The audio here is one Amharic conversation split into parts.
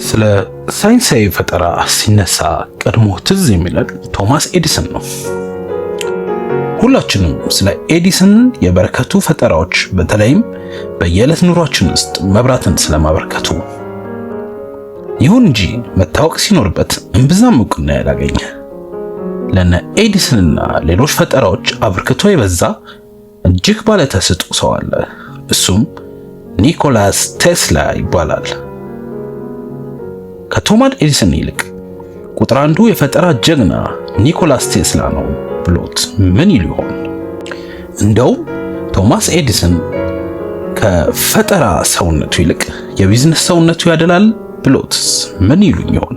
ስለ ሳይንሳዊ ፈጠራ ሲነሳ ቀድሞ ትዝ የሚለን ቶማስ ኤዲሰን ነው። ሁላችንም ስለ ኤዲሰን የበረከቱ ፈጠራዎች በተለይም በየዕለት ኑሯችን ውስጥ መብራትን ስለማበረከቱ፣ ይሁን እንጂ መታወቅ ሲኖርበት እምብዛም እውቅና ያላገኘ ለነ ኤዲሰንና ሌሎች ፈጠራዎች አበርክቶ የበዛ እጅግ ባለተሰጥኦ ሰው አለ። እሱም ኒኮላስ ቴስላ ይባላል። ከቶማስ ኤዲሰን ይልቅ ቁጥር አንዱ የፈጠራ ጀግና ኒኮላስ ቴስላ ነው ብሎት ምን ይሉ ይሆን? እንደውም ቶማስ ኤዲሰን ከፈጠራ ሰውነቱ ይልቅ የቢዝነስ ሰውነቱ ያደላል ብሎትስ ምን ይሉኝ ይሆን?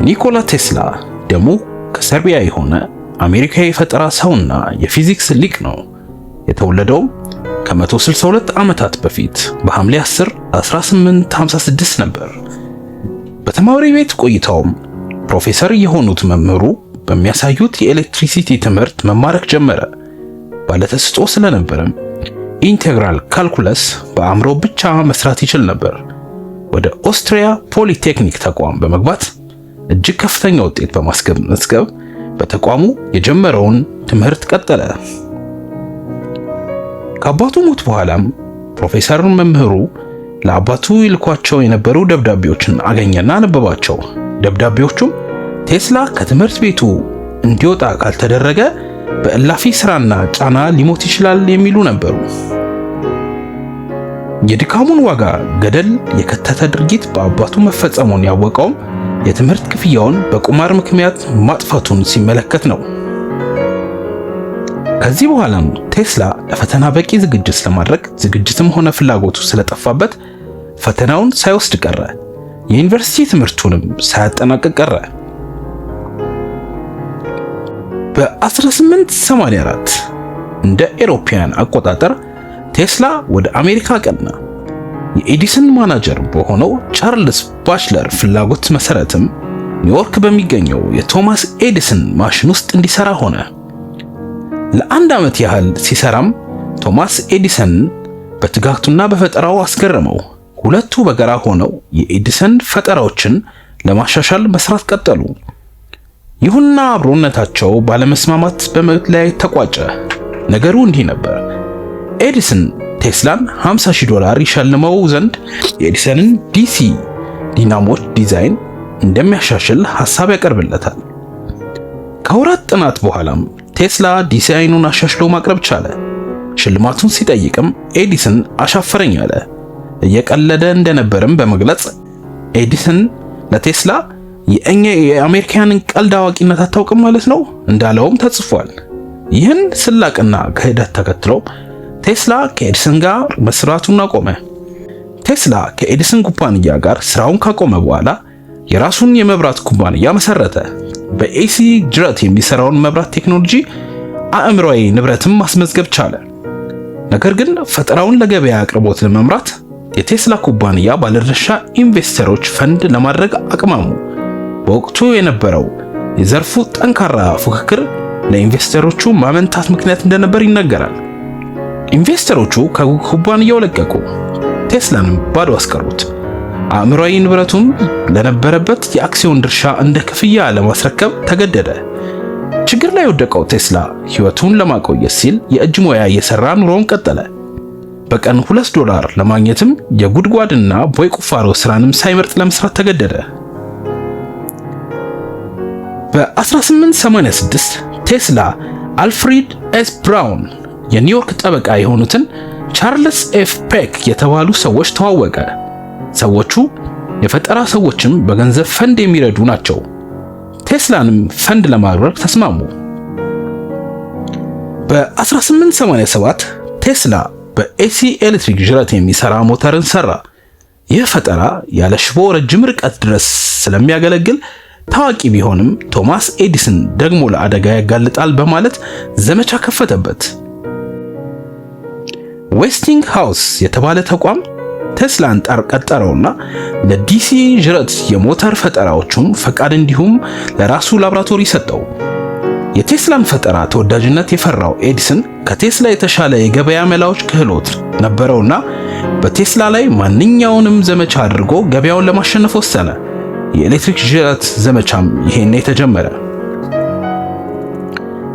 ኒኮላ ቴስላ ደግሞ ከሰርቢያ የሆነ አሜሪካዊ የፈጠራ ሰውና የፊዚክስ ሊቅ ነው። የተወለደውም ከ162 ዓመታት በፊት በሐምሌ 10 1856 ነበር። በተማሪ ቤት ቆይታውም ፕሮፌሰር የሆኑት መምህሩ በሚያሳዩት የኤሌክትሪሲቲ ትምህርት መማረክ ጀመረ። ባለተሰጥኦ ስለነበረም ኢንቴግራል ካልኩለስ በአእምሮ ብቻ መስራት ይችል ነበር። ወደ ኦስትሪያ ፖሊቴክኒክ ተቋም በመግባት እጅግ ከፍተኛ ውጤት በማስመዝገብ በተቋሙ የጀመረውን ትምህርት ቀጠለ። ከአባቱ ሞት በኋላም ፕሮፌሰር መምህሩ ለአባቱ ይልኳቸው የነበሩ ደብዳቤዎችን አገኘና አነበባቸው። ደብዳቤዎቹም ቴስላ ከትምህርት ቤቱ እንዲወጣ ካልተደረገ በእላፊ ስራና ጫና ሊሞት ይችላል የሚሉ ነበሩ። የድካሙን ዋጋ ገደል የከተተ ድርጊት በአባቱ መፈጸሙን ያወቀውም የትምህርት ክፍያውን በቁማር ምክንያት ማጥፋቱን ሲመለከት ነው። ከዚህ በኋላም ቴስላ ለፈተና በቂ ዝግጅት ለማድረግ ዝግጅትም ሆነ ፍላጎቱ ስለጠፋበት ፈተናውን ሳይወስድ ቀረ። የዩኒቨርሲቲ ትምህርቱንም ሳያጠናቅቅ ቀረ። በ1884 እንደ ኤሮፓያን አቆጣጠር ቴስላ ወደ አሜሪካ ቀና። የኤዲሰን ማናጀር በሆነው ቻርልስ ባችለር ፍላጎት መሰረትም ኒውዮርክ በሚገኘው የቶማስ ኤዲሰን ማሽን ውስጥ እንዲሰራ ሆነ። ለአንድ ዓመት ያህል ሲሰራም ቶማስ ኤዲሰን በትጋቱና በፈጠራው አስገረመው። ሁለቱ በጋራ ሆነው የኤዲሰን ፈጠራዎችን ለማሻሻል መስራት ቀጠሉ። ይሁንና አብሮነታቸው ባለመስማማት በመለያየት ተቋጨ። ነገሩ እንዲህ ነበር። ኤዲሰን ቴስላን $50,000 ይሸልመው ዘንድ የኤዲሰንን ዲሲ ዲናሞች ዲዛይን እንደሚያሻሽል ሐሳብ ያቀርብለታል። ከወራት ጥናት በኋላም ቴስላ ዲዛይኑን አሻሽሎ ማቅረብ ቻለ። ሽልማቱን ሲጠይቅም ኤዲሰን አሻፈረኝ አለ። እየቀለደ እንደነበርም በመግለጽ ኤዲሰን ለቴስላ የአሜሪካንን ቀልድ አዋቂነት አታውቅም ማለት ነው እንዳለውም ተጽፏል። ይህን ስላቅና ክህደት ተከትሎ ቴስላ ከኤዲሰን ጋር መስራቱን አቆመ። ቴስላ ከኤዲሰን ኩባንያ ጋር ስራውን ካቆመ በኋላ የራሱን የመብራት ኩባንያ መሰረተ። በኤሲ ጅረት የሚሰራውን መብራት ቴክኖሎጂ አእምሯዊ ንብረትም ማስመዝገብ ቻለ። ነገር ግን ፈጠራውን ለገበያ አቅርቦት ለመምራት የቴስላ ኩባንያ ባለድርሻ ኢንቨስተሮች ፈንድ ለማድረግ አቅማሙ። በወቅቱ የነበረው የዘርፉ ጠንካራ ፉክክር ለኢንቨስተሮቹ ማመንታት ምክንያት እንደነበር ይነገራል። ኢንቨስተሮቹ ከኩባንያው ለቀቁ፣ ቴስላንም ባዶ አስቀሩት። አእምሯዊ ንብረቱም ለነበረበት የአክሲዮን ድርሻ እንደ ክፍያ ለማስረከብ ተገደደ። ችግር ላይ የወደቀው ቴስላ ሕይወቱን ለማቆየት ሲል የእጅ ሙያ እየሰራ ኑሮውን ቀጠለ። በቀን $2 ለማግኘትም የጉድጓድና ቦይ ቁፋሮ ስራንም ሳይመርጥ ለመስራት ተገደደ። በ1886 ቴስላ አልፍሬድ ኤስ ብራውን የኒውዮርክ ጠበቃ የሆኑትን ቻርልስ ኤፍ ፔክ የተባሉ ሰዎች ተዋወቀ። ሰዎቹ የፈጠራ ሰዎችም በገንዘብ ፈንድ የሚረዱ ናቸው። ቴስላንም ፈንድ ለማድረግ ተስማሙ። በ1887 ቴስላ በኤሲ ኤሌክትሪክ ጅረት የሚሰራ ሞተርን ሰራ። ይህ ፈጠራ ያለ ሽቦ ረጅም ርቀት ድረስ ስለሚያገለግል ታዋቂ ቢሆንም ቶማስ ኤዲሰን ደግሞ ለአደጋ ያጋልጣል በማለት ዘመቻ ከፈተበት። ዌስቲንግ ሃውስ የተባለ ተቋም ቴስላን ቀጠረውና ለዲሲ ጅረት የሞተር ፈጠራዎቹን ፈቃድ እንዲሁም ለራሱ ላብራቶሪ ሰጠው። የቴስላን ፈጠራ ተወዳጅነት የፈራው ኤዲሰን ከቴስላ የተሻለ የገበያ መላዎች ክህሎት ነበረውና በቴስላ ላይ ማንኛውንም ዘመቻ አድርጎ ገበያውን ለማሸነፍ ወሰነ። የኤሌክትሪክ ጅረት ዘመቻም ይሄኔ ተጀመረ።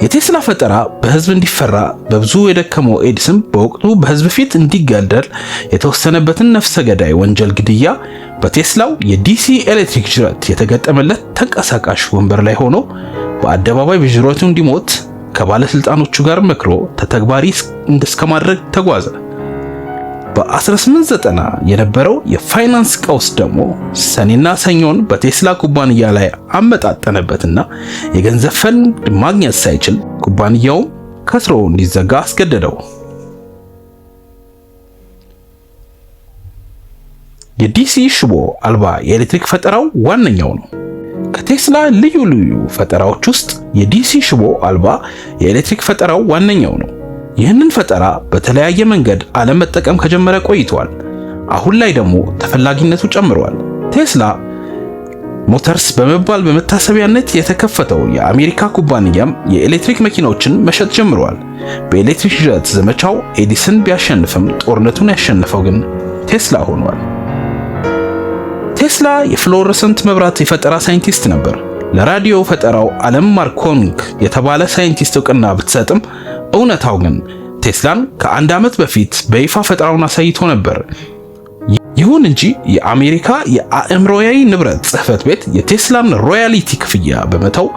የቴስላ ፈጠራ በህዝብ እንዲፈራ በብዙ የደከመው ኤዲሰን በወቅቱ በህዝብ ፊት እንዲገደል የተወሰነበትን ነፍሰ ገዳይ ወንጀል ግድያ በቴስላው የዲሲ ኤሌክትሪክ ጅረት የተገጠመለት ተንቀሳቃሽ ወንበር ላይ ሆኖ በአደባባይ በጅረቱ እንዲሞት ከባለስልጣኖቹ ጋር መክሮ ተግባሪ እስከማድረግ ተጓዘ። በ1890 የነበረው የፋይናንስ ቀውስ ደግሞ ሰኔና ሰኞን በቴስላ ኩባንያ ላይ አመጣጠነበትና የገንዘብ ፈንድ ማግኘት ሳይችል ኩባንያው ከስሮ እንዲዘጋ አስገደደው። የዲሲ ሽቦ አልባ የኤሌክትሪክ ፈጠራው ዋነኛው ነው። ከቴስላ ልዩ ፈጠራዎች ውስጥ የዲሲ ሽቦ አልባ የኤሌክትሪክ ፈጠራው ዋነኛው ነው። ይህንን ፈጠራ በተለያየ መንገድ ዓለም መጠቀም ከጀመረ ቆይቷል። አሁን ላይ ደግሞ ተፈላጊነቱ ጨምሯል። ቴስላ ሞተርስ በመባል በመታሰቢያነት የተከፈተው የአሜሪካ ኩባንያም የኤሌክትሪክ መኪናዎችን መሸጥ ጀምሯል። በኤሌክትሪክ ጅረት ዘመቻው ኤዲሰን ቢያሸንፍም ጦርነቱን ያሸነፈው ግን ቴስላ ሆኗል። ቴስላ የፍሎረሰንት መብራት የፈጠራ ሳይንቲስት ነበር። ለራዲዮ ፈጠራው አለም ማርኮኒ የተባለ ሳይንቲስት እውቅና ብትሰጥም እውነታው ግን ቴስላን ከአንድ ዓመት በፊት በይፋ ፈጠራውን አሳይቶ ነበር። ይሁን እንጂ የአሜሪካ የአእምሮያዊ ንብረት ጽሕፈት ቤት የቴስላን ሮያሊቲ ክፍያ በመተው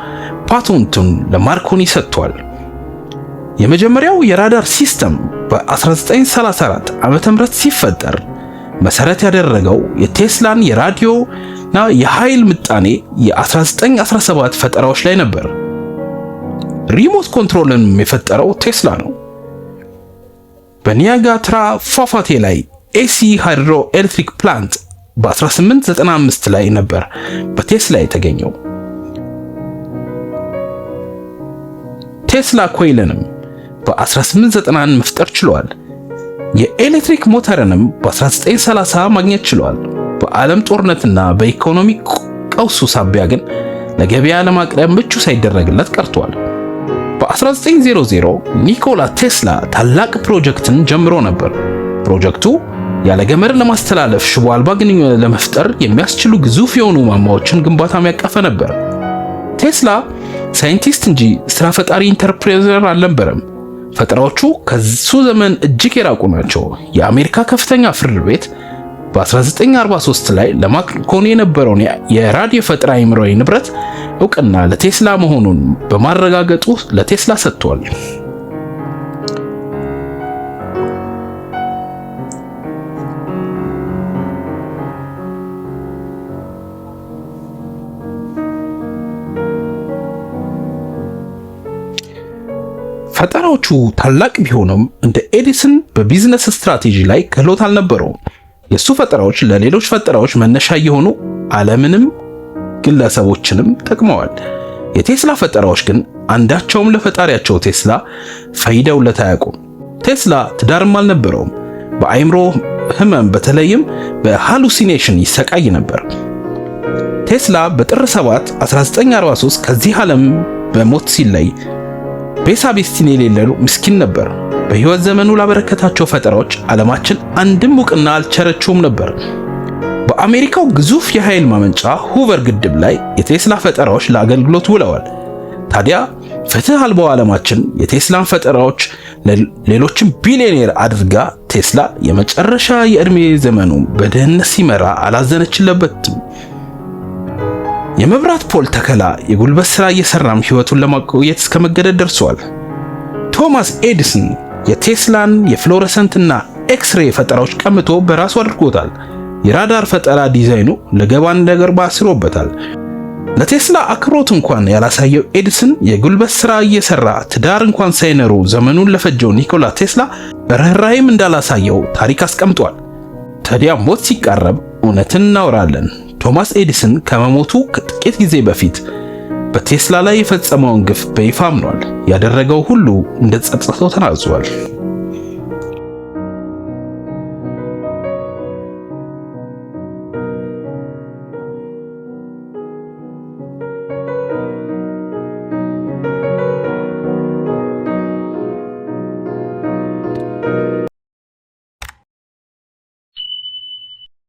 ፓተንቱን ለማርኮኒ ሰጥቷል። የመጀመሪያው የራዳር ሲስተም በ1934 ዓመተ ምህረት ሲፈጠር መሰረት ያደረገው የቴስላን የራዲዮና የኃይል ምጣኔ የ1917 ፈጠራዎች ላይ ነበር። ሪሞት ኮንትሮልን የፈጠረው ቴስላ ነው። በኒያጋራ ፏፏቴ ላይ ኤሲ ሃይድሮ ኤሌክትሪክ ፕላንት በ1895 ላይ ነበር በቴስላ የተገኘው። ቴስላ ኮይልንም በ1891 መፍጠር ችሏል። የኤሌክትሪክ ሞተርንም በ1930 ማግኘት ችሏል። በዓለም ጦርነትና በኢኮኖሚ ቀውሱ ሳቢያ ግን ለገበያ ለማቅረብ ምቹ ሳይደረግለት ቀርቷል። በ1900 ኒኮላ ቴስላ ታላቅ ፕሮጀክትን ጀምሮ ነበር። ፕሮጀክቱ ያለ ገመድ ለማስተላለፍ ሽቦ አልባ ግንኙነት ለመፍጠር የሚያስችሉ ግዙፍ የሆኑ ማማዎችን ግንባታም ያቀፈ ነበር። ቴስላ ሳይንቲስት እንጂ ስራ ፈጣሪ ኢንተርፕሬነር አልነበረም። ፈጠራዎቹ ከሱ ዘመን እጅግ የራቁ ናቸው። የአሜሪካ ከፍተኛ ፍርድ ቤት በ1943 ላይ ለማርኮኒ የነበረውን የራዲዮ ፈጠራ አእምሮአዊ ንብረት እውቅና ለቴስላ መሆኑን በማረጋገጡ ለቴስላ ሰጥቷል። ፈጠራዎቹ ታላቅ ቢሆኑም እንደ ኤዲሰን በቢዝነስ ስትራቴጂ ላይ ክህሎት አልነበረውም። የሱ ፈጠራዎች ለሌሎች ፈጠራዎች መነሻ የሆኑ ዓለምንም ግለሰቦችንም ጠቅመዋል። የቴስላ ፈጠራዎች ግን አንዳቸውም ለፈጣሪያቸው ቴስላ ፈይደውለት አያውቁም። ቴስላ ትዳርም አልነበረውም። በአእምሮ ህመም በተለይም በሃሉሲኔሽን ይሰቃይ ነበር። ቴስላ በጥር 7 1943 ከዚህ ዓለም በሞት ሲለይ ቤሳቤስቲን የሌለው ምስኪን ነበር። በህይወት ዘመኑ ላበረከታቸው ፈጠራዎች ዓለማችን አንድም እውቅና አልቸረችውም ነበር። በአሜሪካው ግዙፍ የኃይል ማመንጫ ሁቨር ግድብ ላይ የቴስላ ፈጠራዎች ለአገልግሎት ውለዋል። ታዲያ ፍትህ አልባው ዓለማችን የቴስላን ፈጠራዎች ሌሎችን ቢሊዮኔር አድርጋ ቴስላ የመጨረሻ የዕድሜ ዘመኑ በድህነት ሲመራ አላዘነችለበትም። የመብራት ፖል ተከላ የጉልበት ሥራ እየሰራም ህይወቱን ለማቆየት እስከመገደድ ደርሷል። ቶማስ ኤዲሰን የቴስላን የፍሎረሰንትና ኤክስሬ ፈጠራዎች ቀምቶ በራሱ አድርጎታል። የራዳር ፈጠራ ዲዛይኑ ለገባን ነገር ባስሮበታል። ለቴስላ አክብሮት እንኳን ያላሳየው ኤዲሰን የጉልበት ሥራ እየሰራ ትዳር እንኳን ሳይኖሩ ዘመኑን ለፈጀው ኒኮላ ቴስላ ርህራሄም እንዳላሳየው ታሪክ አስቀምጧል። ታዲያ ሞት ሲቃረብ እውነትን እናወራለን። ቶማስ ኤዲሰን ከመሞቱ ከጥቂት ጊዜ በፊት በቴስላ ላይ የፈጸመውን ግፍ በይፋ አምኗል። ያደረገው ሁሉ እንደጸጸተው ተናዟል።